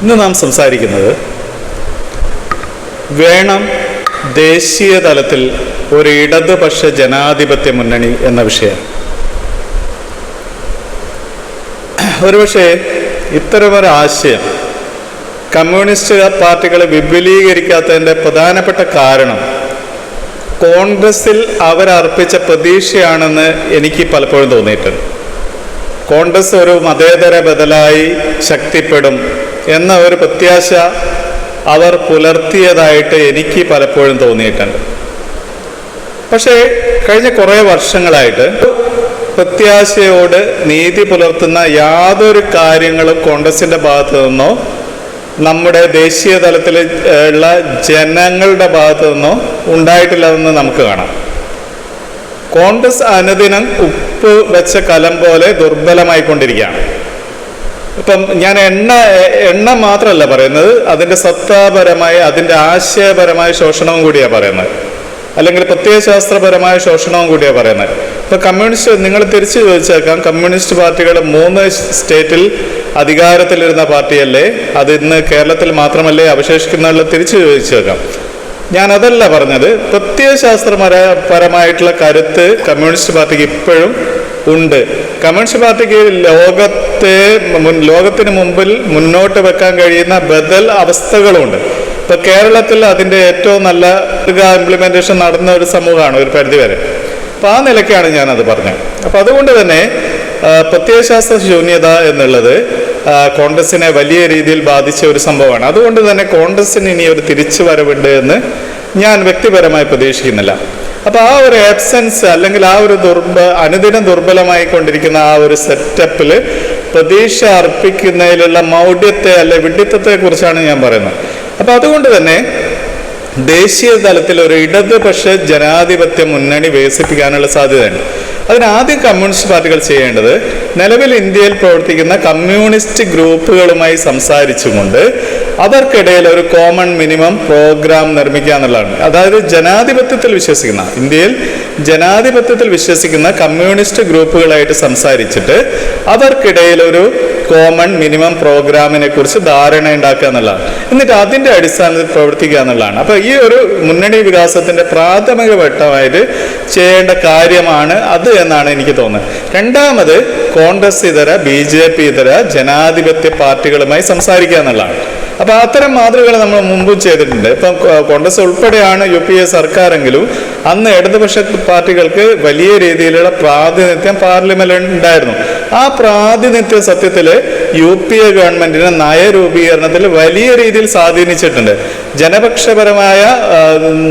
ഇന്ന് നാം സംസാരിക്കുന്നത് വേണം ദേശീയ തലത്തിൽ ഒരു ഇടതുപക്ഷ ജനാധിപത്യ മുന്നണി എന്ന വിഷയം. ഒരുപക്ഷെ ഇത്തരമൊരു ആശയം കമ്മ്യൂണിസ്റ്റ് പാർട്ടികളെ വിപുലീകരിക്കാത്തതിൻ്റെ പ്രധാനപ്പെട്ട കാരണം കോൺഗ്രസിൽ അവരർപ്പിച്ച പ്രതീക്ഷയാണെന്ന് എനിക്ക് പലപ്പോഴും തോന്നിയിട്ടുണ്ട്. കോൺഗ്രസ് ഒരു മതേതര ബദലായി ശക്തിപ്പെടും എന്ന ഒരു പ്രത്യാശ അവർ പുലർത്തിയതായിട്ട് എനിക്ക് പലപ്പോഴും തോന്നിയിട്ടുണ്ട്. പക്ഷേ കഴിഞ്ഞ കുറേ വർഷങ്ങളായിട്ട് പ്രത്യാശയോട് നീതി പുലർത്തുന്ന യാതൊരു കാര്യങ്ങളും കോൺഗ്രസിൻ്റെ ഭാഗത്തു നിന്നോ നമ്മുടെ ദേശീയ തലത്തിൽ ഉള്ള ജനങ്ങളുടെ ഭാഗത്തു നിന്നോ ഉണ്ടായിട്ടില്ലെന്ന് നമുക്ക് കാണാം. കോൺഗ്രസ് അനുദിനം ഉപ്പ് വെച്ച കലം പോലെ ദുർബലമായിക്കൊണ്ടിരിക്കുകയാണ്. ഇപ്പം ഞാൻ എണ്ണ മാത്രമല്ല പറയുന്നത്, അതിൻ്റെ സത്താപരമായ അതിൻ്റെ ആശയപരമായ ശോഷണവും കൂടിയാണ് പറയുന്നത്, അല്ലെങ്കിൽ പ്രത്യയശാസ്ത്രപരമായ ശോഷണവും കൂടിയാണ് പറയുന്നത്. ഇപ്പം കമ്മ്യൂണിസ്റ്റ് നിങ്ങൾ തിരിച്ചു ചോദിച്ചേക്കാം, കമ്മ്യൂണിസ്റ്റ് പാർട്ടികൾ 3 സ്റ്റേറ്റിൽ അധികാരത്തിലിരുന്ന പാർട്ടിയല്ലേ, അത് ഇന്ന് കേരളത്തിൽ മാത്രമല്ലേ അവശേഷിക്കുന്നതിൽ തിരിച്ചു ചോദിച്ചേക്കാം. ഞാനതല്ല പറഞ്ഞത്. പ്രത്യയശാസ്ത്രപരമായിട്ടുള്ള കരുത്ത് കമ്മ്യൂണിസ്റ്റ് പാർട്ടിക്ക് ഇപ്പോഴും ഉണ്ട്. കമ്മ്യൂണിസ്റ്റ് പാർട്ടിക്ക് ലോകത്തിന് മുമ്പിൽ മുന്നോട്ട് വെക്കാൻ കഴിയുന്ന ബദൽ അവസ്ഥകളുണ്ട്. ഇപ്പം കേരളത്തിൽ അതിൻ്റെ ഏറ്റവും നല്ല ഇംപ്ലിമെൻറ്റേഷൻ നടന്ന ഒരു സമൂഹമാണ് ഒരു പരിധിവരെ. അപ്പം ആ നിലയ്ക്കാണ് ഞാനത് പറഞ്ഞത്. അപ്പം അതുകൊണ്ട് തന്നെ പ്രത്യയശാസ്ത്ര ശൂന്യത എന്നുള്ളത് കോൺഗ്രസിനെ വലിയ രീതിയിൽ ബാധിച്ച ഒരു സംഭവമാണ്. അതുകൊണ്ട് തന്നെ കോൺഗ്രസിന് ഇനി ഒരു തിരിച്ചു വരവുണ്ട് എന്ന് ഞാൻ വ്യക്തിപരമായി പ്രതീക്ഷിക്കുന്നില്ല. അപ്പോൾ ആ ഒരു ആബ്സെൻസ് അല്ലെങ്കിൽ ആ ഒരു അനുദിനം ദുർബലമായി കൊണ്ടിരിക്കുന്ന ആ ഒരു സെറ്റപ്പിൽ പ്രതീക്ഷ അർപ്പിക്കുന്നതിലുള്ള മൗഢ്യത്തെ അല്ലെ വിഡ്ഢിത്തത്തെ കുറിച്ചാണ് ഞാൻ പറയുന്നത്. അപ്പം അതുകൊണ്ട് തന്നെ ദേശീയ തലത്തിൽ ഒരു ഇടതുപക്ഷ ജനാധിപത്യ മുന്നണി വികസിപ്പിക്കാനുള്ള സാധ്യതയുണ്ട്. അതിനാദ്യം കമ്മ്യൂണിസ്റ്റ് പാർട്ടികൾ ചെയ്യേണ്ടത് നിലവിൽ ഇന്ത്യയിൽ പ്രവർത്തിക്കുന്ന കമ്മ്യൂണിസ്റ്റ് ഗ്രൂപ്പുകളുമായി സംസാരിച്ചുകൊണ്ട് അവർക്കിടയിൽ ഒരു കോമൺ മിനിമം പ്രോഗ്രാം നിർമ്മിക്കുക എന്നുള്ളതാണ്. അതായത് ഇന്ത്യയിൽ ജനാധിപത്യത്തിൽ വിശ്വസിക്കുന്ന കമ്മ്യൂണിസ്റ്റ് ഗ്രൂപ്പുകളായിട്ട് സംസാരിച്ചിട്ട് അവർക്കിടയിൽ ഒരു കോമൺ മിനിമം പ്രോഗ്രാമിനെ കുറിച്ച് ധാരണ ഉണ്ടാക്കുക എന്നുള്ളതാണ്. എന്നിട്ട് അതിൻ്റെ അടിസ്ഥാനത്തിൽ പ്രവർത്തിക്കുക എന്നുള്ളതാണ്. അപ്പോൾ ഈ ഒരു മുന്നണി വികാസത്തിൻ്റെ പ്രാഥമിക ഘട്ടമായിട്ട് ചെയ്യേണ്ട കാര്യമാണ് അത് എന്നാണ് എനിക്ക് തോന്നുന്നത്. രണ്ടാമത് കോൺഗ്രസ് ഇതര BJP ഇതര ജനാധിപത്യ പാർട്ടികളുമായി സംസാരിക്കുക എന്നുള്ളതാണ്. അപ്പോൾ അത്തരം മാതൃകകൾ നമ്മൾ മുമ്പും ചെയ്തിട്ടുണ്ട്. ഇപ്പം കോൺഗ്രസ് ഉൾപ്പെടെയാണ് UPA സർക്കാരെങ്കിലും അന്ന് ഇടതുപക്ഷ പാർട്ടികൾക്ക് വലിയ രീതിയിലുള്ള പ്രാതിനിധ്യം പാർലമെന്റിൽ ഉണ്ടായിരുന്നു. ആ പ്രാതിനിധ്യം സത്യത്തിൽ UPA ഗവൺമെന്റിനെ നയരൂപീകരണത്തിൽ വലിയ രീതിയിൽ സ്വാധീനിച്ചിട്ടുണ്ട്. ജനപക്ഷപരമായ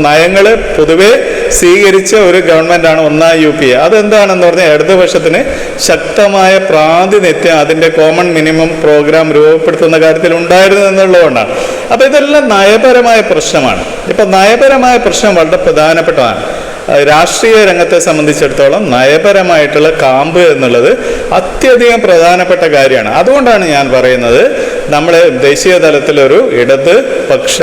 നയങ്ങൾ പൊതുവെ സ്വീകരിച്ച ഒരു ഗവൺമെന്റാണ് ഒന്നാം UPA. അതെന്താണെന്ന് പറഞ്ഞാൽ ഇടതുപക്ഷത്തിന് ശക്തമായ പ്രാതിനിധ്യം അതിൻ്റെ കോമൺ മിനിമം പ്രോഗ്രാം രൂപപ്പെടുത്തുന്ന കാര്യത്തിൽ ഉണ്ടായിരുന്നു എന്നുള്ളതുകൊണ്ടാണ്. അപ്പോൾ ഇതെല്ലാം നയപരമായ പ്രശ്നമാണ്. ഇപ്പം നയപരമായ പ്രശ്നം വളരെ പ്രധാനപ്പെട്ടതാണ്. രാഷ്ട്രീയ രംഗത്തെ സംബന്ധിച്ചിടത്തോളം നയപരമായിട്ടുള്ള കാമ്പ് എന്നുള്ളത് അത്യധികം കാര്യമാണ്. അതുകൊണ്ടാണ് ഞാൻ പറയുന്നത് നമ്മൾ ദേശീയ തലത്തിലൊരു ഇടതുപക്ഷ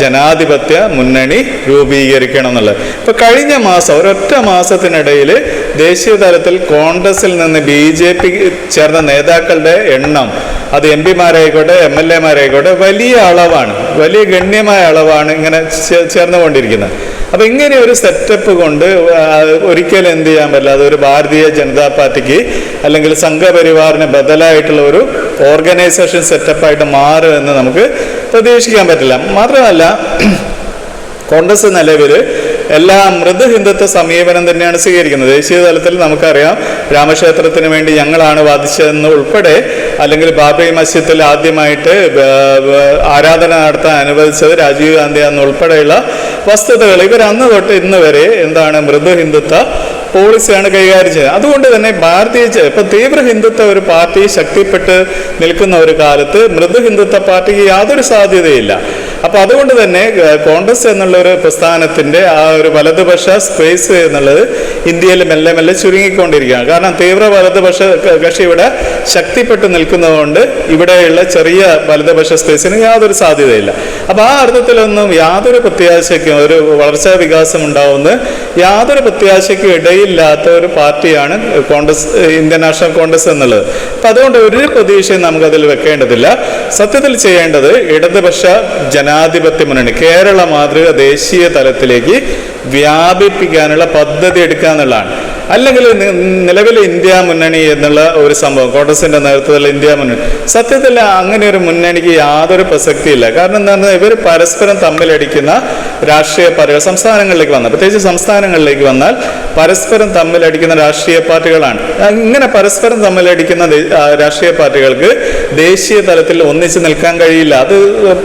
ജനാധിപത്യ മുന്നണി രൂപീകരിക്കണം എന്നുള്ളത്. ഇപ്പം കഴിഞ്ഞ മാസം ഒരൊറ്റ മാസത്തിനിടയിൽ ദേശീയ തലത്തിൽ കോൺഗ്രസിൽ നിന്ന് BJP ചേർന്ന നേതാക്കളുടെ എണ്ണം, അത് MP-മാരായിക്കോട്ടെ MLA-മാരായിക്കോട്ടെ, വലിയ അളവാണ്, വലിയ ഗണ്യമായ അളവാണ് ഇങ്ങനെ ചേർന്നുകൊണ്ടിരിക്കുന്നത്. അപ്പം ഇങ്ങനെ ഒരു സെറ്റപ്പ് കൊണ്ട് ഒരിക്കലും എന്ത് ചെയ്യാൻ പറ്റില്ല, അതൊരു ഭാരതീയ ജനതാ പാർട്ടിക്ക് അല്ലെങ്കിൽ സംഘപരിവാറിന് ബദലായിട്ടുള്ള ഒരു ഓർഗനൈസേഷൻ സെറ്റപ്പായിട്ട് മാറുമെന്ന് നമുക്ക് പ്രതീക്ഷിക്കാൻ പറ്റില്ല. മാത്രമല്ല കോൺഗ്രസ് നിലവിൽ എല്ലാ മൃദു ഹിന്ദുത്വ സമീപനം തന്നെയാണ് സ്വീകരിക്കുന്നത്. ദേശീയ തലത്തിൽ നമുക്കറിയാം, രാമക്ഷേത്രത്തിന് വേണ്ടി ഞങ്ങളാണ് വാദിച്ചതെന്ന് ഉൾപ്പെടെ, അല്ലെങ്കിൽ ബാബറി മസ്ജിദിൽ ആദ്യമായിട്ട് ആരാധന നടത്താൻ അനുവദിച്ചത് രാജീവ് ഗാന്ധി എന്നുൾപ്പെടെയുള്ള വസ്തുതകൾ ഇവർ അന്ന് തൊട്ട് ഇന്ന് വരെ എന്താണ് മൃദു ഹിന്ദുത്വ പോളിസിയാണ് കൈകാര്യം ചെയ്യുന്നത്. അതുകൊണ്ട് തന്നെ ഇപ്പം തീവ്ര ഹിന്ദുത്വ ഒരു പാർട്ടി ശക്തിപ്പെട്ട് നിൽക്കുന്ന ഒരു കാലത്ത് മൃദു ഹിന്ദുത്വ പാർട്ടിക്ക് യാതൊരു സാധ്യതയില്ല. അപ്പോൾ അതുകൊണ്ട് തന്നെ കോൺഗ്രസ് എന്നുള്ള ഒരു പ്രസ്ഥാനത്തിൻ്റെ ആ ഒരു വലതുപക്ഷ സ്പേസ് എന്നുള്ളത് ഇന്ത്യയിൽ മെല്ലെ മെല്ലെ ചുരുങ്ങിക്കൊണ്ടിരിക്കുകയാണ്. കാരണം തീവ്ര വലതുപക്ഷ കക്ഷി ഇവിടെ ശക്തിപ്പെട്ട് നിൽക്കുന്നതുകൊണ്ട് ഇവിടെയുള്ള ചെറിയ വലതുപക്ഷ സ്പേസിന് യാതൊരു സാധ്യതയില്ല. അപ്പോൾ ആ അർത്ഥത്തിലൊന്നും യാതൊരു പ്രത്യാശയ്ക്കും ഒരു വളർച്ചാ വികാസം ഉണ്ടാവുന്ന യാതൊരു പ്രത്യാശയ്ക്കും ഇടയില്ലാത്ത ഒരു പാർട്ടിയാണ് കോൺഗ്രസ്, ഇന്ത്യൻ നാഷണൽ കോൺഗ്രസ് എന്നുള്ളത്. അപ്പം അതുകൊണ്ട് ഒരു പ്രതീക്ഷയും നമുക്കതിൽ വെക്കേണ്ടതില്ല. സത്യത്തിൽ ചെയ്യേണ്ടത് ഇടതുപക്ഷ ജനാധിപത്യ മുന്നണി കേരള മാതൃക ദേശീയ തലത്തിലേക്ക് വ്യാപിപ്പിക്കാനുള്ള പദ്ധതി എടുക്കുക എന്നുള്ളതാണ്. അല്ലെങ്കിൽ നിലവിലെ ഇന്ത്യ മുന്നണി എന്നുള്ള ഒരു സംഭവം, കോൺഗ്രസിന്റെ നേതൃത്വത്തിലുള്ള ഇന്ത്യ മുന്നണി, സത്യത്തിൽ അങ്ങനെ ഒരു മുന്നണിക്ക് യാതൊരു പ്രസക്തിയില്ല. കാരണം എന്താ പറഞ്ഞാൽ ഇവർ പരസ്പരം തമ്മിലടിക്കുന്ന രാഷ്ട്രീയ പാർട്ടികൾ സംസ്ഥാനങ്ങളിലേക്ക് വന്നാൽ, പ്രത്യേകിച്ച് സംസ്ഥാനങ്ങളിലേക്ക് വന്നാൽ പരസ്പരം തമ്മിലടിക്കുന്ന രാഷ്ട്രീയ പാർട്ടികളാണ്. ഇങ്ങനെ പരസ്പരം തമ്മിലടിക്കുന്ന രാഷ്ട്രീയ പാർട്ടികൾക്ക് ദേശീയ തലത്തിൽ ഒന്നിച്ച് നിൽക്കാൻ കഴിയില്ല. അത്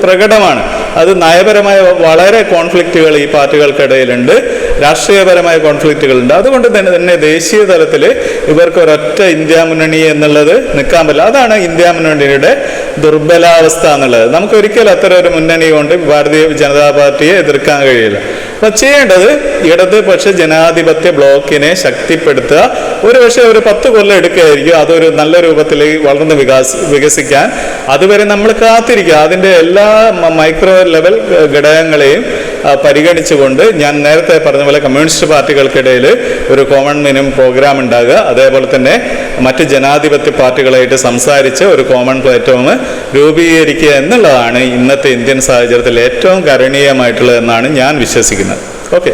പ്രകടമാണ്. അത് നയപരമായ വളരെ കോൺഫ്ലിക്റ്റുകൾ ഈ പാർട്ടികൾക്കിടയിലുണ്ട്, രാഷ്ട്രീയപരമായ കോൺഫ്ലിക്റ്റുകളുണ്ട്. അതുകൊണ്ട് തന്നെ ദേശീയ തലത്തിൽ ഇവർക്ക് ഒരൊറ്റ ഇന്ത്യ മുന്നണി എന്നുള്ളത് നിൽക്കാൻ പറ്റില്ല. അതാണ് ഇന്ത്യ മുന്നണിയുടെ ദുർബലാവസ്ഥ എന്നുള്ളത്. നമുക്കൊരിക്കലും അത്തരം ഒരു മുന്നണി കൊണ്ട് ഭാരതീയ ജനതാ പാർട്ടിയെ എതിർക്കാൻ കഴിയില്ല. അപ്പം ചെയ്യേണ്ടത് ഇടതുപക്ഷ ജനാധിപത്യ ബ്ലോക്കിനെ ശക്തിപ്പെടുത്തുക. ഒരുപക്ഷെ ഒരു 10 കൊല്ലം എടുക്കുകയായിരിക്കും അതൊരു നല്ല രൂപത്തിൽ വളർന്ന് വികസിക്കാൻ. അതുവരെ നമ്മൾ കാത്തിരിക്കുക. അതിൻ്റെ എല്ലാ മൈക്രോ ലെവൽ ഘടകങ്ങളെയും പരിഗണിച്ചുകൊണ്ട് ഞാൻ നേരത്തെ പറഞ്ഞ പോലെ കമ്മ്യൂണിസ്റ്റ് പാർട്ടികൾക്കിടയിൽ ഒരു കോമൺ മിനിമം പ്രോഗ്രാം ഉണ്ടാകുക, അതേപോലെ തന്നെ മറ്റ് ജനാധിപത്യ പാർട്ടികളായിട്ട് സംസാരിച്ച് ഒരു കോമൺ പ്ലാറ്റ്ഫോം രൂപീകരിക്കുക എന്നുള്ളതാണ് ഇന്നത്തെ ഇന്ത്യൻ സാഹചര്യത്തിൽ ഏറ്റവും കരണീയമായിട്ടുള്ളതെന്നാണ് ഞാൻ വിശ്വസിക്കുന്നത്. ഓക്കെ.